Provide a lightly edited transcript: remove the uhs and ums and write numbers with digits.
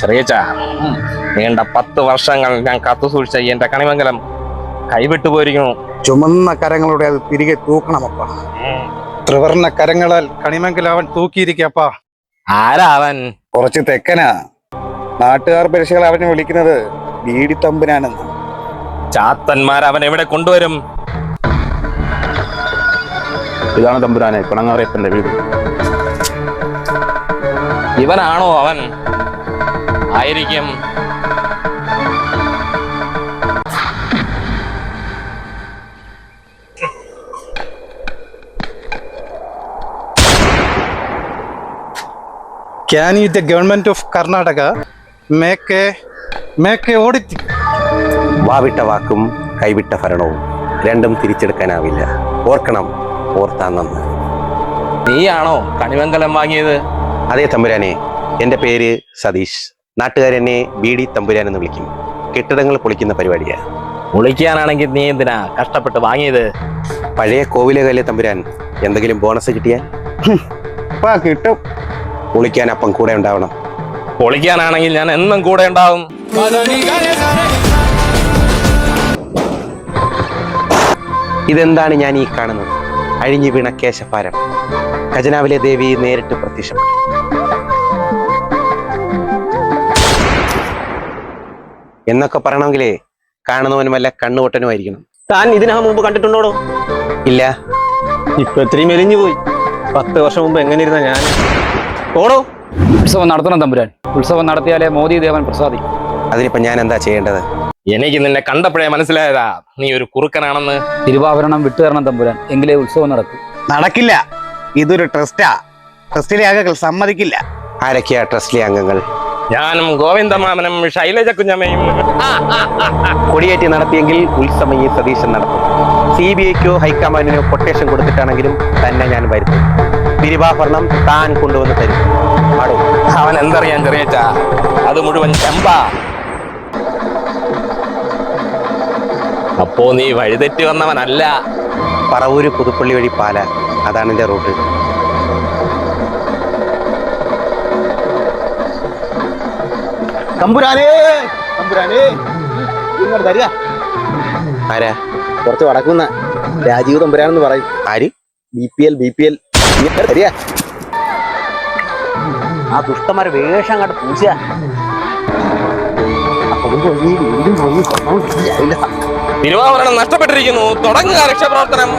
ചെറിയച്ച നീണ്ട 10 വർഷങ്ങൾ ഞാൻ കാത്തു സൂക്ഷിച്ച എന്റെ കണിമംഗലം കൈവിട്ടു പോയിരിക്കുന്നു. ചുമന്ന കരങ്ങളുടെ അത് തിരികെ തൂക്കണമപ്പ. ത്രിവർണ്ണ കരങ്ങളാൽ കണിമംഗലം അവൻ തൂക്കിയിരിക്കപ്പാ. ആരാ അവൻ? കുറച്ച് തെക്കനാ. നാട്ടുകാർ പരിശകൾ അവനെ വിളിക്കുന്നത് ബീഡിത്തമ്പുരാനെന്ന്. ചാത്തന്മാർ അവൻ എവിടെ കൊണ്ടുവരും? ഇതാണ് തമ്പുരാനെ പിണങ്ങാറേപ്പന്റെ വീട്. ഇവനാണോ അവൻ? ആയിരിക്കും. Can you the government of Karnataka make a audit? വാവിട്ട വാക്കും കൈവിട്ട ഭരണവും രണ്ടും തിരിച്ചെടുക്കാനാവില്ല. ഓർക്കണം, ഓർത്താൻ നന്ന്. നീയാണോ കണിമംഗലം വാങ്ങിയത്? അതേ തമ്പുരാനെ, എൻ്റെ പേര് സതീഷ്. നാട്ടുകാരെന്നെ ബീഡി തമ്പുരാൻ എന്ന് വിളിക്കും. കെട്ടിടങ്ങൾ പൊളിക്കുന്ന പരിപാടിയാ. പൊളിക്കാനാണെങ്കിൽ നീ എന്തിനാ കഷ്ടപ്പെട്ട് വാങ്ങിയത്? പഴയ കോവിലകല്ലേ തമ്പുരാൻ, എന്തെങ്കിലും ബോണസ് കിട്ടിയാൽ കിട്ടും. പൊളിക്കാൻ അപ്പം കൂടെ ഉണ്ടാവണം. പൊളിക്കാനാണെങ്കിൽ ഞാൻ എന്നും കൂടെ ഉണ്ടാവും. ഇതെന്താണ് ഞാൻ ഈ കാണുന്നത്? അഴിഞ്ഞു വീണ കേശഭാരം. ഖജനാവിലെ ദേവി നേരിട്ട് പ്രത്യക്ഷപ്പെട്ടു. എന്നൊക്കെ പറയണമെങ്കിലേ കാണുന്നവനും വല്ല കണ്ണുപൊട്ടനുമായിരിക്കണം. താൻ ഇതിനകം മുമ്പ് കണ്ടിട്ടുണ്ടോടോ? ഇല്ല. ഇപ്പൊ ഇത്രയും മെലിഞ്ഞു പോയി. 10 വർഷം മുമ്പ് എങ്ങനെ ഇരുന്ന ഞാൻ ഓടോ. ഉത്സവം നടത്തണം തമ്പുരാൻ. ഉത്സവം നടത്തിയാലേ മോദി ദേവൻ പ്രസാദിക്കും. അതിനിപ്പോ ഞാൻ എന്താ ചെയ്യേണ്ടത്? എനിക്ക് നിന്നെ കണ്ടപ്പോഴേ മനസ്സിലായതാ നീ ഒരു കുറുക്കനാണെന്ന്. തിരുവാഭരണം വിട്ടുതരണം തമ്പുരാൻ, എങ്കിലേ ഉത്സവം നടക്കൂ. നടക്കില്ല. ഇതൊരു ട്രസ്റ്റാ. ട്രസ്റ്റിലെ അംഗങ്ങൾ സമ്മതിക്കില്ല. ആരൊക്കെയാ ട്രസ്റ്റിലെ അംഗങ്ങൾ? ഞാനും ഗോവിന്ദമാമനും ശൈലജ കുഞ്ഞമ്മയും. കൊടിയേറ്റി നടത്തിയെങ്കിൽ ഉത്സവം ഈ സതീശൻ നടത്തും. CBIക്കോ ഹൈക്കമാൻഡിനോ കൊട്ടേഷൻ കൊടുത്തിട്ടാണെങ്കിലും തന്നെ ഞാൻ വരുത്തും. തിരുവാഭരണം താൻ കൊണ്ടുവന്ന് തരും. ആടോ. അവൻ എന്തറിയാൻ ചെറിയച്ച, അത് മുഴുവൻ ചെമ്പാ. അപ്പോ നീ വഴിതെറ്റി വന്നവനല്ല. പറവൂര് പുതുപ്പള്ളി വഴി പാല, അതാണ് എന്റെ റൂട്ട്. തമ്പുരാനേ, തമ്പുരാനേ, ഇങ്ങോട്ട് തരിക. ആരാ? കുറച്ച് വടക്കുന്ന രാജീവ് തമ്പുരാനെന്ന് പറയും. ആര്? BPL തരിക. ആ ദുഷ്ടന്മാരെ വേഷം അങ്ങോട്ട് പൂച്ച. തിരുവാഭരണം നഷ്ടപ്പെട്ടിരിക്കുന്നു. തുടങ്ങുക രക്ഷാപ്രവർത്തനം.